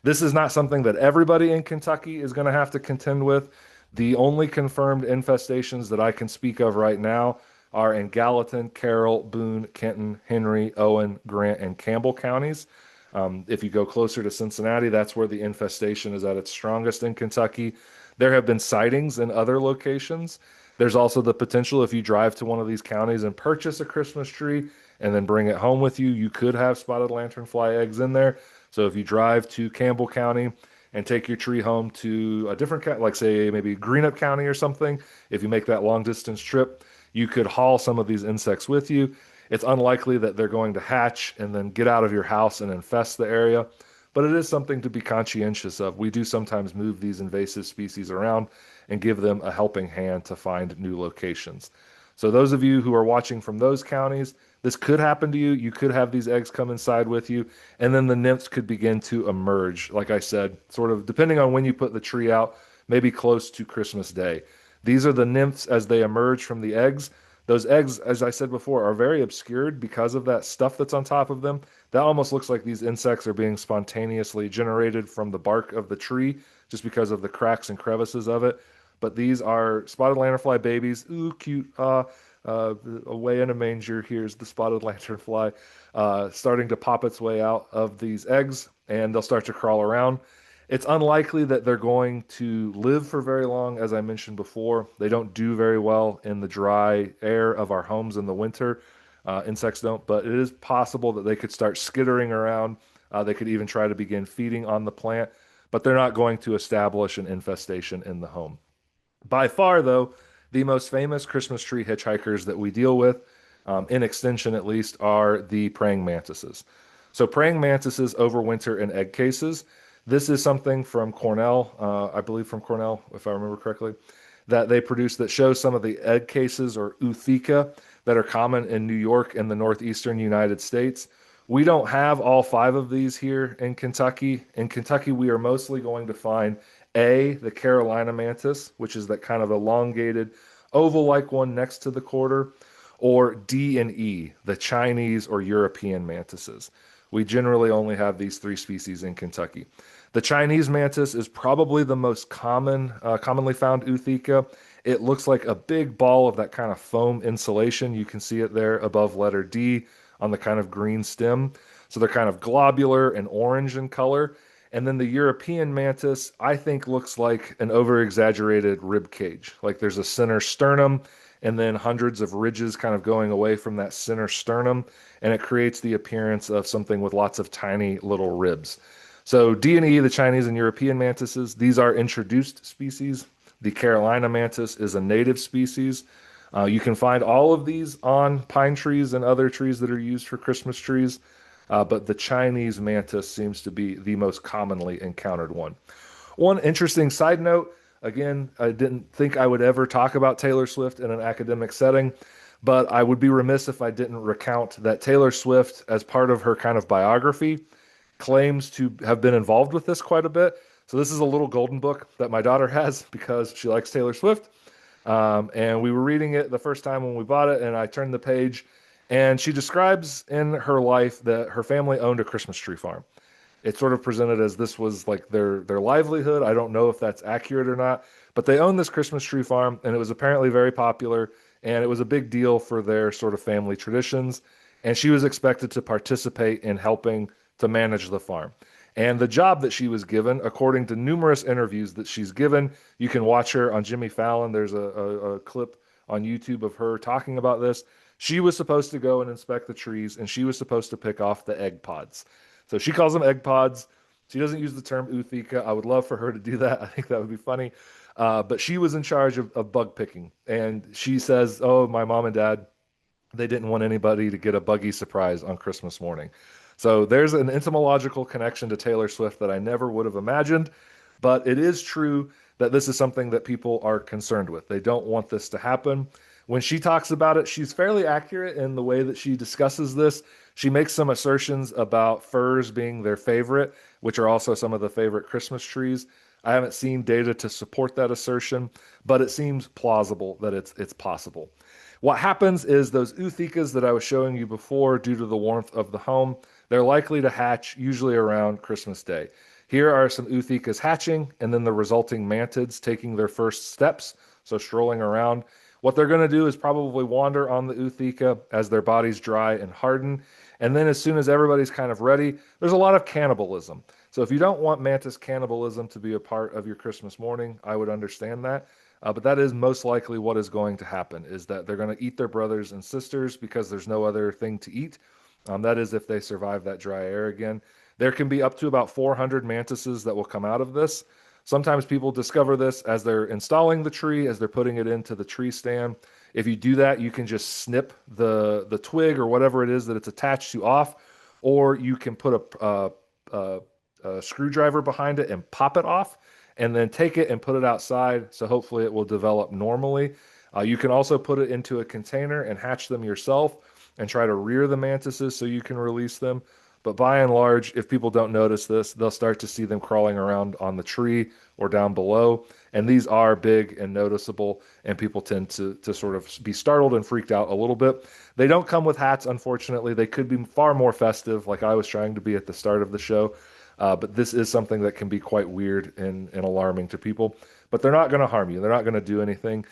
This is not something that everybody in Kentucky is going to have to contend with. The only confirmed infestations that I can speak of right now are in Gallatin, Carroll, Boone, Kenton, Henry, Owen, Grant, and Campbell counties. If you go closer to Cincinnati, that's where the infestation is at its strongest in Kentucky. There have been sightings in other locations. There's also the potential if you drive to one of these counties and purchase a Christmas tree and then bring it home with you, you could have spotted lanternfly eggs in there. So if you drive to Campbell County and take your tree home to a different county, like say maybe Greenup County or something, if you make that long distance trip, you could haul some of these insects with you. It's unlikely that they're going to hatch and then get out of your house and infest the area, but it is something to be conscientious of. We do sometimes move these invasive species around and give them a helping hand to find new locations. So those of you who are watching from those counties, this could happen to you. You could have these eggs come inside with you, and then the nymphs could begin to emerge, like I said, sort of depending on when you put the tree out, maybe close to Christmas Day. These are the nymphs as they emerge from the eggs. Those eggs, as I said before, are very obscured because of that stuff that's on top of them. That almost looks like these insects are being spontaneously generated from the bark of the tree just because of the cracks and crevices of it. But these are spotted lanternfly babies. Ooh, cute. Away in a manger. Here's the spotted lanternfly starting to pop its way out of these eggs, and they'll start to crawl around. It's unlikely that they're going to live for very long, as I mentioned before. They don't do very well in the dry air of our homes in the winter. Insects don't, but it is possible that they could start skittering around. They could even try to begin feeding on the plant, but they're not going to establish an infestation in the home. By far, though, the most famous Christmas tree hitchhikers that we deal with, in extension at least, are the praying mantises. So praying mantises overwinter in egg cases. This is something from Cornell, I believe from Cornell, if I remember correctly, that they produce that shows some of the egg cases or ootheca that are common in New York and the northeastern United States. We don't have all five of these here in Kentucky. In Kentucky, we are mostly going to find the Carolina mantis, which is that kind of elongated oval-like one next to the quarter, or D and E, the Chinese or European mantises. We generally only have these three species in Kentucky. The Chinese mantis is probably the most commonly found ootheca. It looks like a big ball of that kind of foam insulation. You can see it there above letter D on the kind of green stem. So they're kind of globular and orange in color. And then the European mantis, I think, looks like an over-exaggerated rib cage. Like there's a center sternum and then hundreds of ridges kind of going away from that center sternum, and it creates the appearance of something with lots of tiny little ribs. So D&E, the Chinese and European mantises, these are introduced species. The Carolina mantis is a native species. You can find all of these on pine trees and other trees that are used for Christmas trees, but the Chinese mantis seems to be the most commonly encountered one. One interesting side note, again, I didn't think I would ever talk about Taylor Swift in an academic setting, but I would be remiss if I didn't recount that Taylor Swift, as part of her kind of biography, claims to have been involved with this quite a bit. So this is a little golden book that my daughter has because she likes Taylor Swift. And we were reading it the first time when we bought it, and I turned the page, and she describes in her life that her family owned a Christmas tree farm. It's sort of presented as this was like their livelihood. I don't know if that's accurate or not, but they owned this Christmas tree farm, and it was apparently very popular, and it was a big deal for their sort of family traditions. And she was expected to participate in helping to manage the farm. And the job that she was given, according to numerous interviews that she's given, you can watch her on Jimmy Fallon. There's a clip on YouTube of her talking about this. She was supposed to go and inspect the trees, and she was supposed to pick off the egg pods. So she calls them egg pods. She doesn't use the term Uthika. I would love for her to do that. I think that would be funny. But she was in charge of bug picking. And she says, oh, my mom and dad, they didn't want anybody to get a buggy surprise on Christmas morning. So there's an entomological connection to Taylor Swift that I never would have imagined. But it is true that this is something that people are concerned with. They don't want this to happen. When she talks about it, she's fairly accurate in the way that she discusses this. She makes some assertions about firs being their favorite, which are also some of the favorite Christmas trees. I haven't seen data to support that assertion, but it seems plausible that it's possible. What happens is those Uthikas that I was showing you before, due to the warmth of the home, they're likely to hatch usually around Christmas Day. Here are some Uthikas hatching, and then the resulting mantids taking their first steps, so strolling around. What they're going to do is probably wander on the Uthika as their bodies dry and harden. And then as soon as everybody's kind of ready, there's a lot of cannibalism. So if you don't want mantis cannibalism to be a part of your Christmas morning, I would understand that. But that is most likely what is going to happen, is that they're going to eat their brothers and sisters because there's no other thing to eat. That is if they survive that dry air again. There can be up to about 400 mantises that will come out of this. Sometimes people discover this as they're installing the tree, as they're putting it into the tree stand. If you do that, you can just snip the twig or whatever it is that it's attached to off, or you can put a screwdriver behind it and pop it off, and then take it and put it outside. So hopefully it will develop normally. You can also put it into a container and hatch them yourself and try to rear the mantises so you can release them. But by and large, if people don't notice this, they'll start to see them crawling around on the tree or down below. And these are big and noticeable, and people tend to sort of be startled and freaked out a little bit. They don't come with hats, unfortunately. They could be far more festive, like I was trying to be at the start of the show. But this is something that can be quite weird and alarming to people. But they're not going to harm you. They're not going to do anything.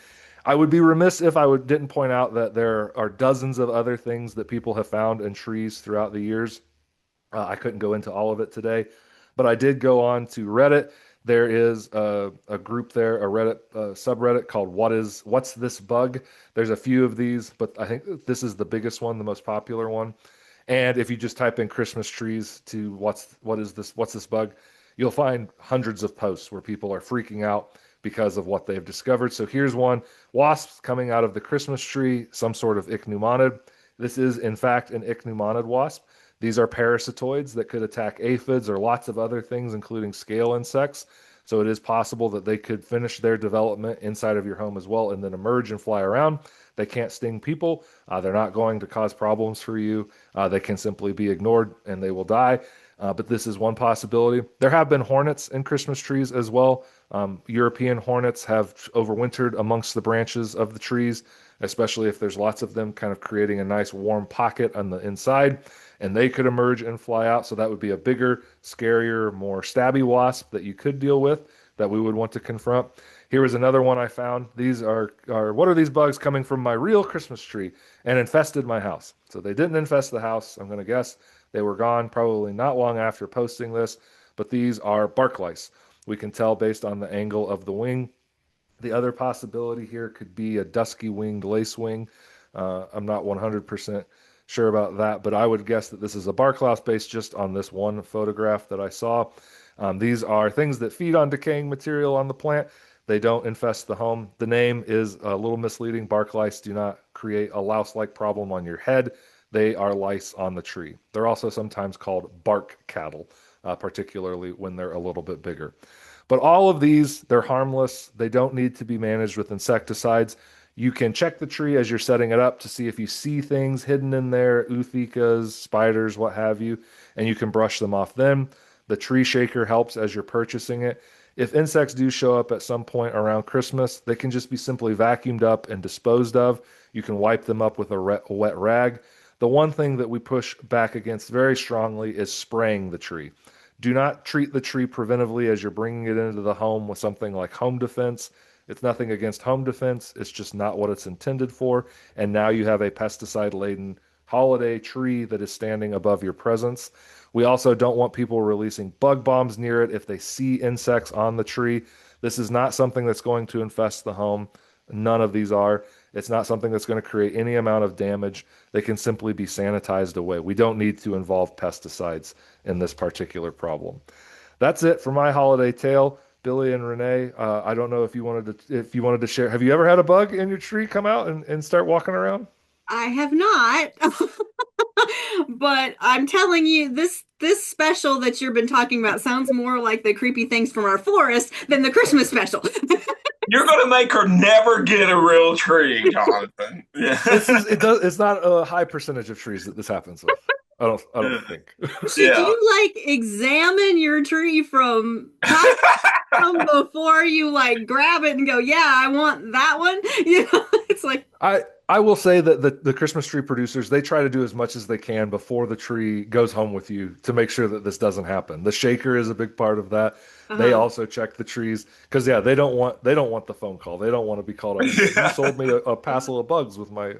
I would be remiss if I didn't point out that there are dozens of other things that people have found in trees throughout the years. I couldn't go into all of it today, but I did go on to Reddit. There is a group there, a Reddit subreddit called What's This Bug? There's a few of these, but I think this is the biggest one, the most popular one. And if you just type in Christmas trees to what's this bug, you'll find hundreds of posts where people are freaking out because of what they've discovered. So here's one: wasps coming out of the Christmas tree, some sort of ichneumon. This is in fact an ichneumon wasp. These are parasitoids that could attack aphids or lots of other things, including scale insects. So it is possible that they could finish their development inside of your home as well and then emerge and fly around. They can't sting people. They're not going to cause problems for you. They can simply be ignored and they will die. But this is one possibility. There have been hornets in Christmas trees as well. European hornets have overwintered amongst the branches of the trees, especially if there's lots of them, kind of creating a nice warm pocket on the inside. And they could emerge and fly out. So that would be a bigger, scarier, more stabby wasp that you could deal with, that we would want to confront. Here is another one I found. These are what are these bugs coming from my real Christmas tree and infested my house? So they didn't infest the house, I'm going to guess. They were gone probably not long after posting this, but these are bark lice. We can tell based on the angle of the wing. The other possibility here could be a dusky winged lacewing. I'm not 100% sure about that, but I would guess that this is a bark louse based just on this one photograph that I saw. These are things that feed on decaying material on the plant. They don't infest the home. The name is a little misleading. Bark lice do not create a louse-like problem on your head. They are lice on the tree. They're also sometimes called bark cattle, particularly when they're a little bit bigger. But all of these, they're harmless. They don't need to be managed with insecticides. You can check the tree as you're setting it up to see if you see things hidden in there, uthicas, spiders, what have you, and you can brush them off then. The tree shaker helps as you're purchasing it. If insects do show up at some point around Christmas, they can just be simply vacuumed up and disposed of. You can wipe them up with a wet rag. The one thing that we push back against very strongly is spraying the tree. Do not treat the tree preventively as you're bringing it into the home with something like home defense. It's nothing against home defense. It's just not what it's intended for. And now you have a pesticide-laden holiday tree that is standing above your presence. We also don't want people releasing bug bombs near it if they see insects on the tree. This is not something that's going to infest the home. None of these are. It's not something that's going to create any amount of damage. They can simply be sanitized away. We don't need to involve pesticides in this particular problem. That's it for my holiday tale. Billy and Renee, I don't know if you wanted to share. Have you ever had a bug in your tree come out and start walking around? I have not. But I'm telling you, this special that you've been talking about sounds more like the creepy things from our forest than the Christmas special. You're going to make her never get a real tree, Jonathan. Yeah. It's not a high percentage of trees that this happens with. I don't think. Should you like examine your tree from top from before you like grab it and go, yeah, I want that one? You know, it's like I will say that the Christmas tree producers, they try to do as much as they can before the tree goes home with you to make sure that this doesn't happen. The shaker is a big part of that. They also check the trees because yeah, they don't want the phone call. They don't want to be called up. You sold me a passel of bugs with my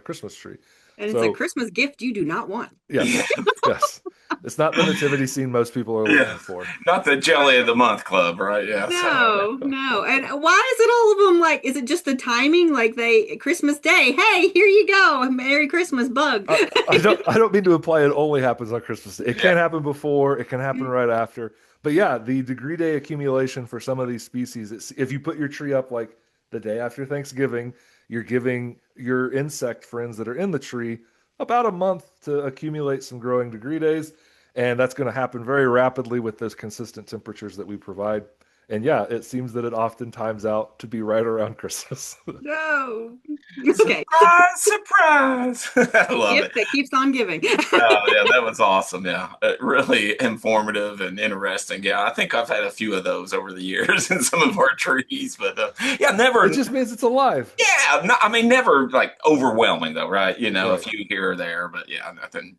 Christmas tree. and it's a So Christmas gift you do not want. yes, yes. It's not the nativity scene most people are looking for. Not the jelly of the month club, right? Yeah. No, no. And why is it all of them like, is it just the timing? Like Christmas Day, hey, here you go. Merry Christmas, bug. I don't mean to imply it only happens on Christmas Day. It can happen before, it can happen right after. But yeah, the degree day accumulation for some of these species, if you put your tree up like the day after Thanksgiving, you're giving your insect friends that are in the tree about a month to accumulate some growing degree days. And that's going to happen very rapidly with those consistent temperatures that we provide. And yeah, it seems that it often times out to be right around Christmas. No. Okay. Surprise! I love Gift it. that keeps on giving. Oh, yeah, that was awesome. Yeah, really informative and interesting. Yeah, I think I've had a few of those over the years in some of our trees, but yeah, never. It just means it's alive. Yeah, no, I mean, never like overwhelming though, right? You know, a Right. few here or there, but yeah, nothing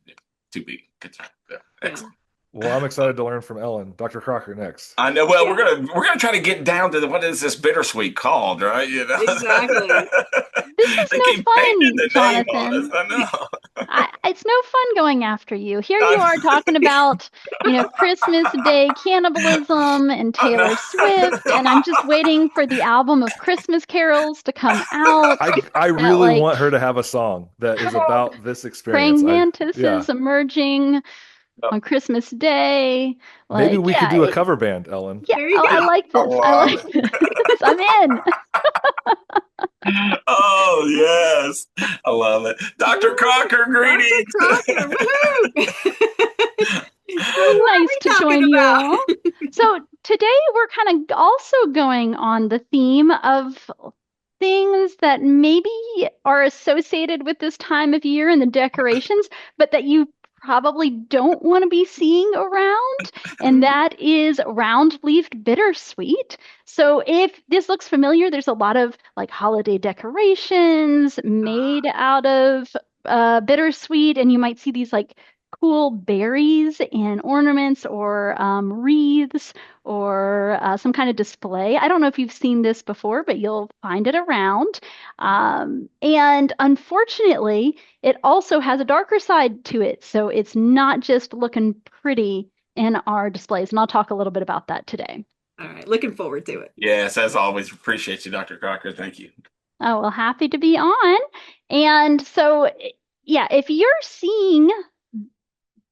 too big concern. Yeah, Yeah. excellent. Well, I'm excited to learn from Ellen. Dr. Crocker next. I know. Well, Yeah. we're gonna try to get down to what is this bittersweet called, right? You know, Exactly. This is they no keep painting fun, the name on us. Jonathan. I know. It's no fun going after you. Here you are talking about, Christmas Day cannibalism and I Taylor Swift, know. and I'm just waiting for the album of Christmas carols to come out. I really want her to have a song that is about this experience. Praying mantises Yeah. emerging on Christmas Day. Maybe we could do a yeah, cover band, Ellen. yeah. There you I go. like this. I love like this. I'm in. Oh yes, I love it, Dr. Crocker. Greetings. Dr. Crocker, woohoo! So nice to join you all. So today we're kind of also going on the theme of things that maybe are associated with this time of year and the decorations, but that you probably don't want to be seeing around, and that is round-leafed bittersweet. So if this looks familiar, there's a lot of like holiday decorations made out of bittersweet, and you might see these like cool berries and ornaments or wreaths or some kind of display. I don't know if you've seen this before, but you'll find it around. And unfortunately, it also has a darker side to it. So it's not just looking pretty in our displays. And I'll talk a little bit about that today. All right, looking forward to it. Yes, as always, appreciate you, Dr. Crocker. Thank you. Oh, well, happy to be on. And so, yeah, if you're seeing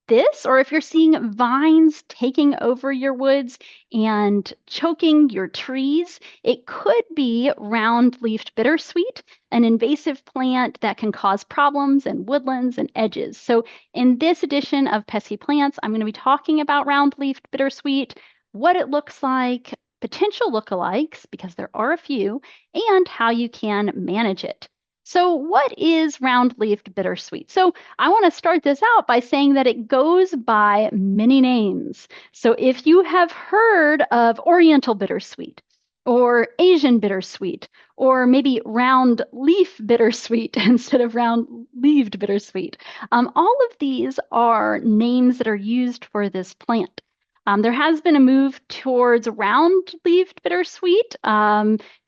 this, or if you're seeing vines taking over your woods and choking your trees, it could be round-leafed bittersweet, an invasive plant that can cause problems in woodlands and edges. So in this edition of Pesky Plants, I'm going to be talking about round-leafed bittersweet, what it looks like, potential lookalikes, because there are a few, and how you can manage it. So what is round-leafed bittersweet? So I want to start this out by saying that it goes by many names. So if you have heard of Oriental bittersweet or Asian bittersweet, or maybe round leaf bittersweet instead of round-leaved bittersweet, all of these are names that are used for this plant. There has been a move towards round-leaved bittersweet,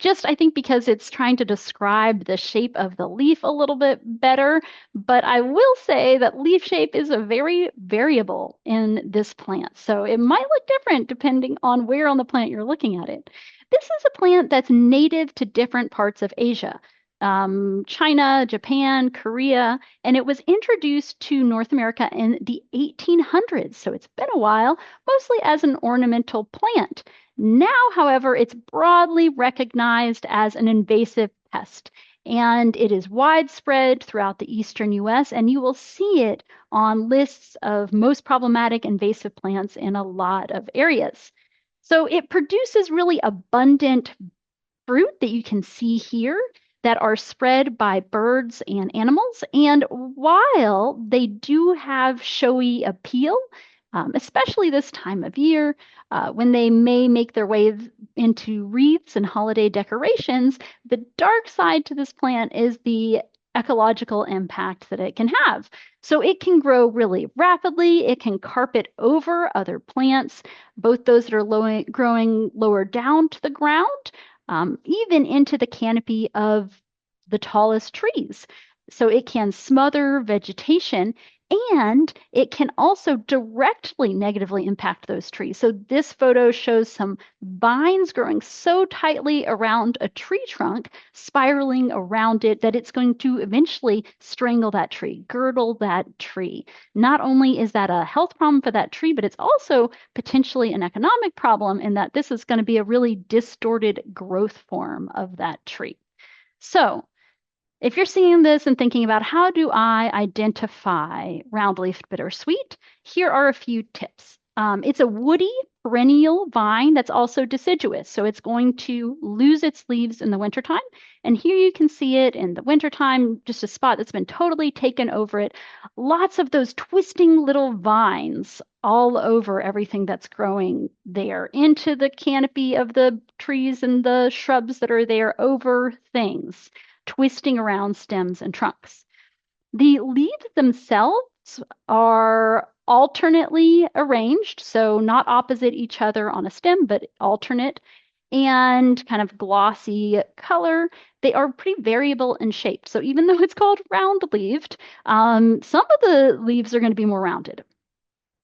just I think because it's trying to describe the shape of the leaf a little bit better. But I will say that leaf shape is a very variable in this plant. So it might look different depending on where on the plant you're looking at it. This is a plant that's native to different parts of Asia. China, Japan, Korea, and it was introduced to North America in the 1800s. So it's been a while, mostly as an ornamental plant. Now, however, it's broadly recognized as an invasive pest, and it is widespread throughout the eastern US, and you will see it on lists of most problematic invasive plants in a lot of areas. So it produces really abundant fruit that you can see here that are spread by birds and animals. And while they do have showy appeal, especially this time of year, when they may make their way into wreaths and holiday decorations, the dark side to this plant is the ecological impact that it can have. So it can grow really rapidly. It can carpet over other plants, both those that are growing lower down to the ground, even into the canopy of the tallest trees. So it can smother vegetation, and it can also directly negatively impact those trees. So this photo shows some vines growing so tightly around a tree trunk, spiraling around it, that it's going to eventually strangle that tree, girdle that tree. Not only is that a health problem for that tree, but it's also potentially an economic problem in that this is going to be a really distorted growth form of that tree. So if you're seeing this and thinking about how do I identify round-leafed bittersweet, here are a few tips. It's a woody perennial vine that's also deciduous, so it's going to lose its leaves in the wintertime. And here you can see it in the wintertime, just a spot that's been totally taken over it. Lots of those twisting little vines all over everything that's growing there, into the canopy of the trees and the shrubs that are there, over things, twisting around stems and trunks. The leaves themselves are alternately arranged, so not opposite each other on a stem, but alternate, and kind of glossy color. They are pretty variable in shape. So even though it's called round-leaved, some of the leaves are going to be more rounded.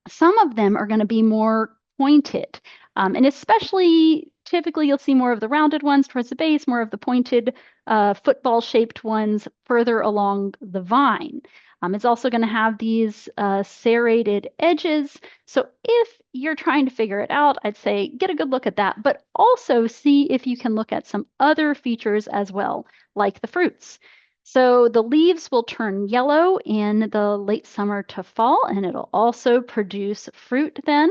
Some of them are going to be more pointed, and especially typically you'll see more of the rounded ones towards the base, more of the pointed football-shaped ones further along the vine. It's also going to have these serrated edges. So if you're trying to figure it out, I'd say get a good look at that, but also see if you can look at some other features as well, like the fruits. So the leaves will turn yellow in the late summer to fall, and it'll also produce fruit then.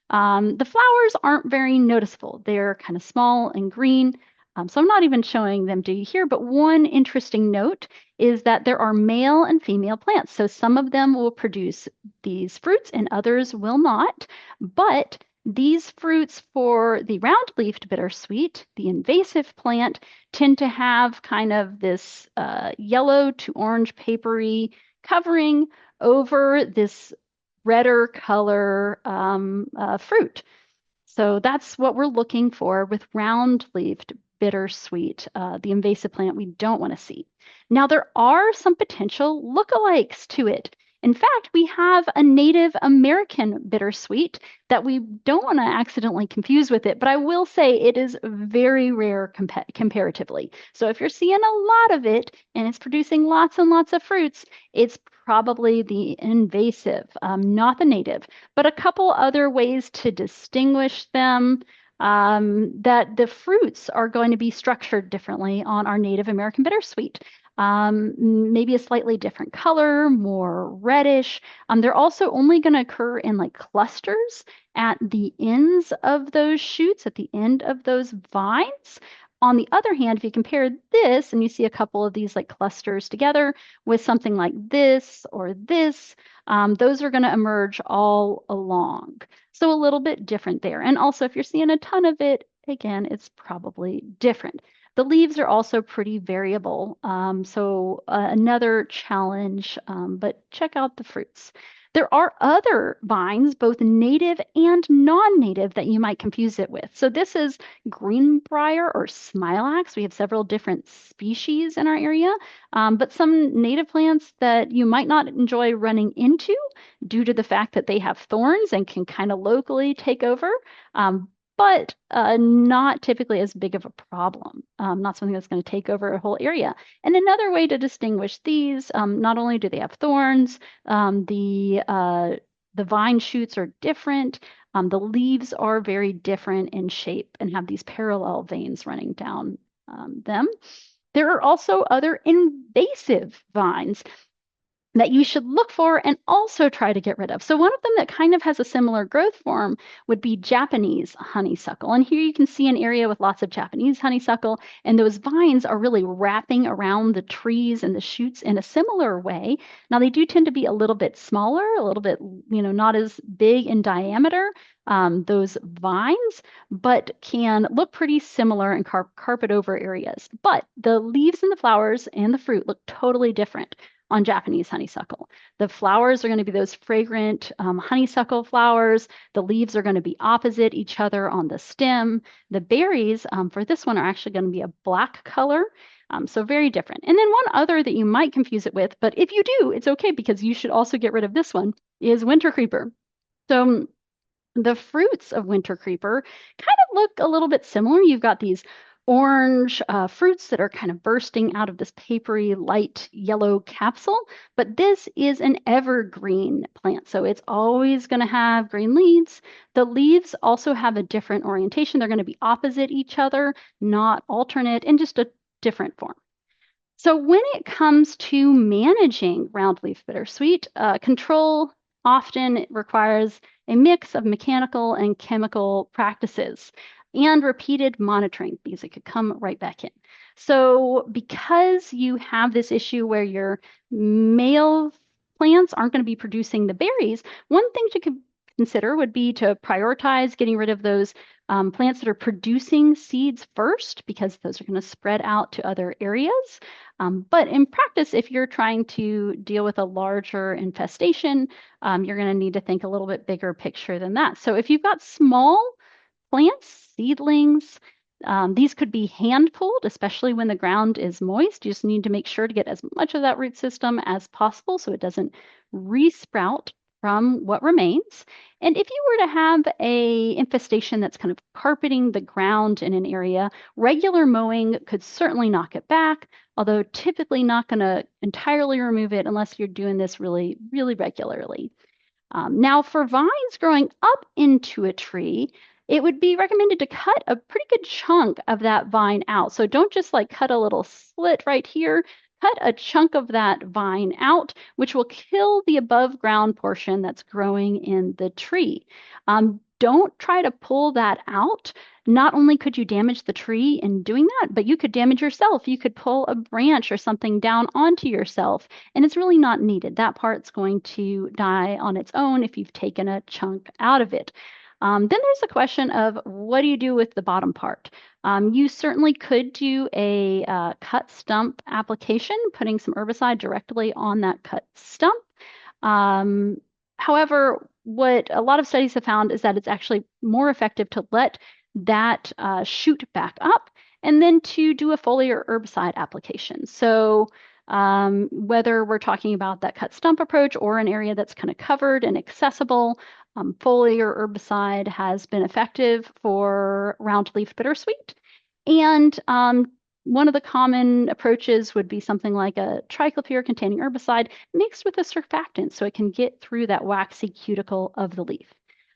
The flowers aren't very noticeable. They're kind of small and green. So I'm not even showing them to you here, but one interesting note is that there are male and female plants. So some of them will produce these fruits and others will not. But these fruits for the round-leafed bittersweet, the invasive plant, tend to have kind of this yellow to orange papery covering over this redder color fruit. So that's what we're looking for with round-leafed bittersweet, the invasive plant we don't want to see. Now, there are some potential lookalikes to it. In fact, we have a Native American bittersweet that we don't want to accidentally confuse with it, but I will say it is very rare comparatively. So if you're seeing a lot of it and it's producing lots and lots of fruits, it's probably the invasive, not the native. But a couple other ways to distinguish them, that the fruits are going to be structured differently on our Native American bittersweet. Maybe a slightly different color, more reddish. They're also only going to occur in like clusters at the ends of those shoots, at the end of those vines. On the other hand, if you compare this and you see a couple of these like clusters together with something like this or this, those are going to emerge all along. So a little bit different there. And also, if you're seeing a ton of it, again, it's probably different. The leaves are also pretty variable. Another challenge, but check out the fruits. There are other vines, both native and non-native, that you might confuse it with. So this is greenbrier or smilax. We have several different species in our area, but some native plants that you might not enjoy running into due to the fact that they have thorns and can kind of locally take over. But not typically as big of a problem, not something that's going to take over a whole area. And another way to distinguish these, not only do they have thorns, the vine shoots are different. The leaves are very different in shape and have these parallel veins running down them. There are also other invasive vines that you should look for and also try to get rid of. So one of them that kind of has a similar growth form would be Japanese honeysuckle. And here you can see an area with lots of Japanese honeysuckle, and those vines are really wrapping around the trees and the shoots in a similar way. Now they do tend to be a little bit smaller, a little bit, not as big in diameter, those vines, but can look pretty similar in carpet over areas. But the leaves and the flowers and the fruit look totally different on Japanese honeysuckle. The flowers are going to be those fragrant honeysuckle flowers. The leaves are going to be opposite each other on the stem. The berries for this one are actually going to be a black color. So very different. And then one other that you might confuse it with, but if you do, it's okay because you should also get rid of this one, is winter creeper. So the fruits of winter creeper kind of look a little bit similar. You've got these orange fruits that are kind of bursting out of this papery light yellow capsule, but this is an evergreen plant, so it's always going to have green leaves. The leaves also have a different orientation. They're going to be opposite each other, not alternate, in just a different form. So when it comes to managing roundleaf bittersweet, control often requires a mix of mechanical and chemical practices and repeated monitoring because it could come right back in. So because you have this issue where your male plants aren't going to be producing the berries, one thing to consider would be to prioritize getting rid of those plants that are producing seeds first, because those are going to spread out to other areas. But in practice, if you're trying to deal with a larger infestation, you're going to need to think a little bit bigger picture than that. So if you've got small plants, seedlings, these could be hand pulled, especially when the ground is moist. You just need to make sure to get as much of that root system as possible so it doesn't resprout from what remains. And if you were to have a infestation that's kind of carpeting the ground in an area, regular mowing could certainly knock it back, although typically not going to entirely remove it unless you're doing this really, really regularly. Now, for vines growing up into a tree, it would be recommended to cut a pretty good chunk of that vine out. So don't just like cut a little slit right here. Cut a chunk of that vine out, which will kill the above ground portion that's growing in the tree. Don't try to pull that out. Not only could you damage the tree in doing that, but you could damage yourself. You could pull a branch or something down onto yourself, and it's really not needed. That part's going to die on its own if you've taken a chunk out of it. Then there's the question of what do you do with the bottom part? You certainly could do a cut stump application, putting some herbicide directly on that cut stump. However, what a lot of studies have found is that it's actually more effective to let that shoot back up and then to do a foliar herbicide application. So Whether we're talking about that cut stump approach or an area that's kind of covered and accessible, foliar herbicide has been effective for round-leaf bittersweet. And one of the common approaches would be something like a triclopyr-containing herbicide mixed with a surfactant so it can get through that waxy cuticle of the leaf.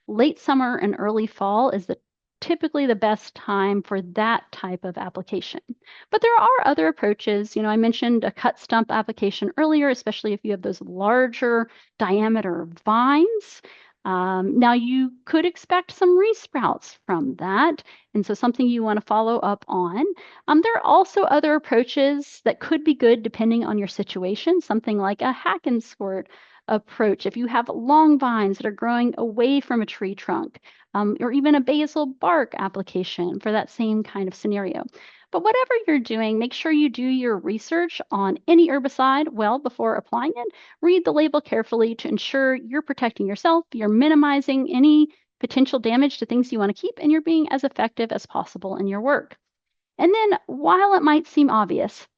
Late summer and early fall is typically the best time for that type of application. But there are other approaches. I mentioned a cut stump application earlier, especially if you have those larger diameter vines. Now you could expect some resprouts from that, and so something you want to follow up on. There are also other approaches that could be good depending on your situation, something like a hack and squirt approach. If you have long vines that are growing away from a tree trunk, or even a basal bark application for that same kind of scenario. But whatever you're doing, make sure you do your research on any herbicide well before applying it. Read the label carefully to ensure you're protecting yourself, you're minimizing any potential damage to things you want to keep, and you're being as effective as possible in your work. And then, while it might seem obvious,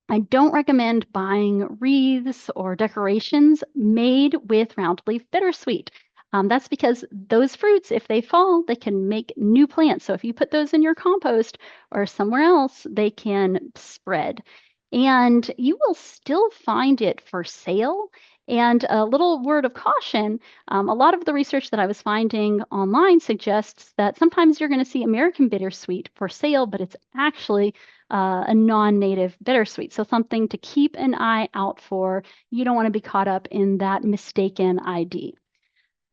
I don't recommend buying wreaths or decorations made with roundleaf bittersweet. That's because those fruits, if they fall, they can make new plants. So if you put those in your compost or somewhere else, they can spread. And you will still find it for sale. And a little word of caution, a lot of the research that I was finding online suggests that sometimes you're going to see American bittersweet for sale, but it's actually a non-native bittersweet. So something to keep an eye out for. You don't want to be caught up in that mistaken ID.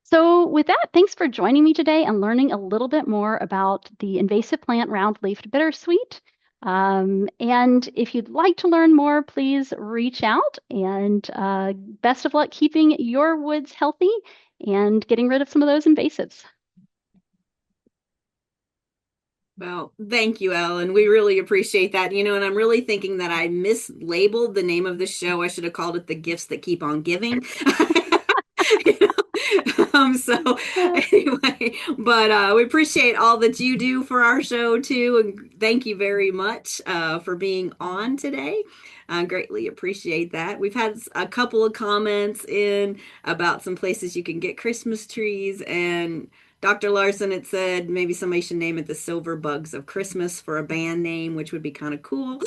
So with that, thanks for joining me today and learning a little bit more about the invasive plant round-leafed bittersweet. And if you'd like to learn more, please reach out, and best of luck keeping your woods healthy and getting rid of some of those invasives. Well, thank you, Ellen. We really appreciate that. And I'm really thinking that I mislabeled the name of the show. I should have called it The Gifts That Keep on Giving. So anyway, but we appreciate all that you do for our show too, and thank you very much for being on today. I greatly appreciate that. We've had a couple of comments in about some places you can get Christmas trees, and Dr. Larson had said maybe somebody should name it the Silver Bugs of Christmas for a band name, which would be kind of cool.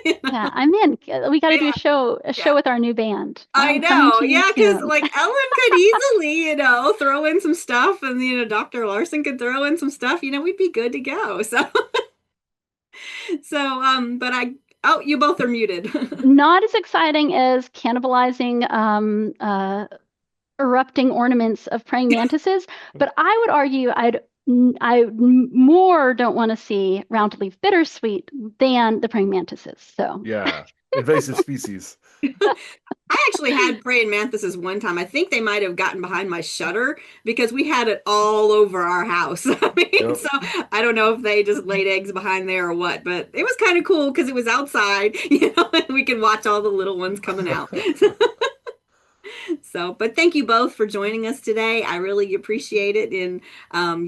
Yeah, I'm in. We got to do a show with our new band. I know. Yeah, because like Ellen could easily, throw in some stuff, and Dr. Larson could throw in some stuff. We'd be good to go. So but you both are muted. Not as exciting as cannibalizing erupting ornaments of praying mantises, but I would argue I more don't want to see roundleaf bittersweet than the praying mantises. So yeah, invasive species. I actually had praying mantises one time. I think they might have gotten behind my shutter because we had it all over our house. Yep. So I don't know if they just laid eggs behind there or what, but it was kind of cool because it was outside, and we could watch all the little ones coming out. So, but thank you both for joining us today. I really appreciate it. And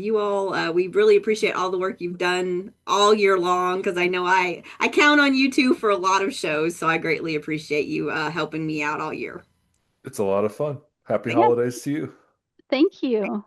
you all, we really appreciate all the work you've done all year long, because I know I count on you two for a lot of shows. So I greatly appreciate you helping me out all year. It's a lot of fun. Happy holidays to you. Thank you.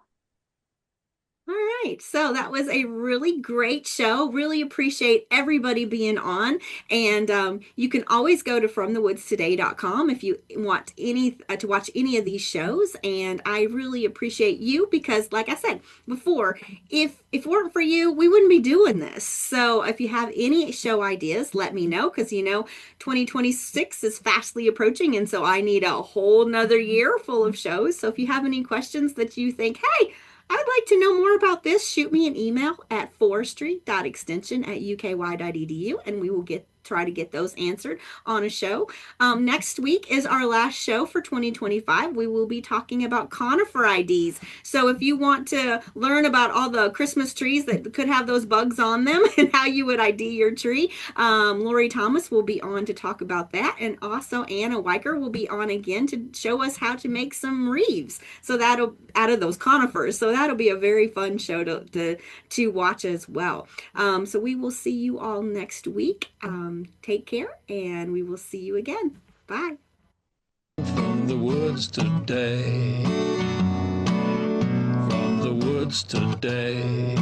All right. So that was a really great show. Really appreciate everybody being on. And you can always go to FromTheWoodsToday.com if you want to watch any of these shows. And I really appreciate you because, like I said before, if it weren't for you, we wouldn't be doing this. So if you have any show ideas, let me know, because 2026 is fastly approaching. And so I need a whole nother year full of shows. So if you have any questions that you think, hey, I'd like to know more about this, shoot me an email at forestry.extension@uky.edu, and we will try to get those answered on a show. Next week is our last show for 2025. We will be talking about conifer IDs. So if you want to learn about all the Christmas trees that could have those bugs on them and how you would ID your tree, Lori Thomas will be on to talk about that. And also Anna Weicker will be on again to show us how to make some wreaths. So that'll out of those conifers. So that'll be a very fun show to watch as well. So we will see you all next week. take care, and we will see you again. Bye. From the woods today. From the woods today.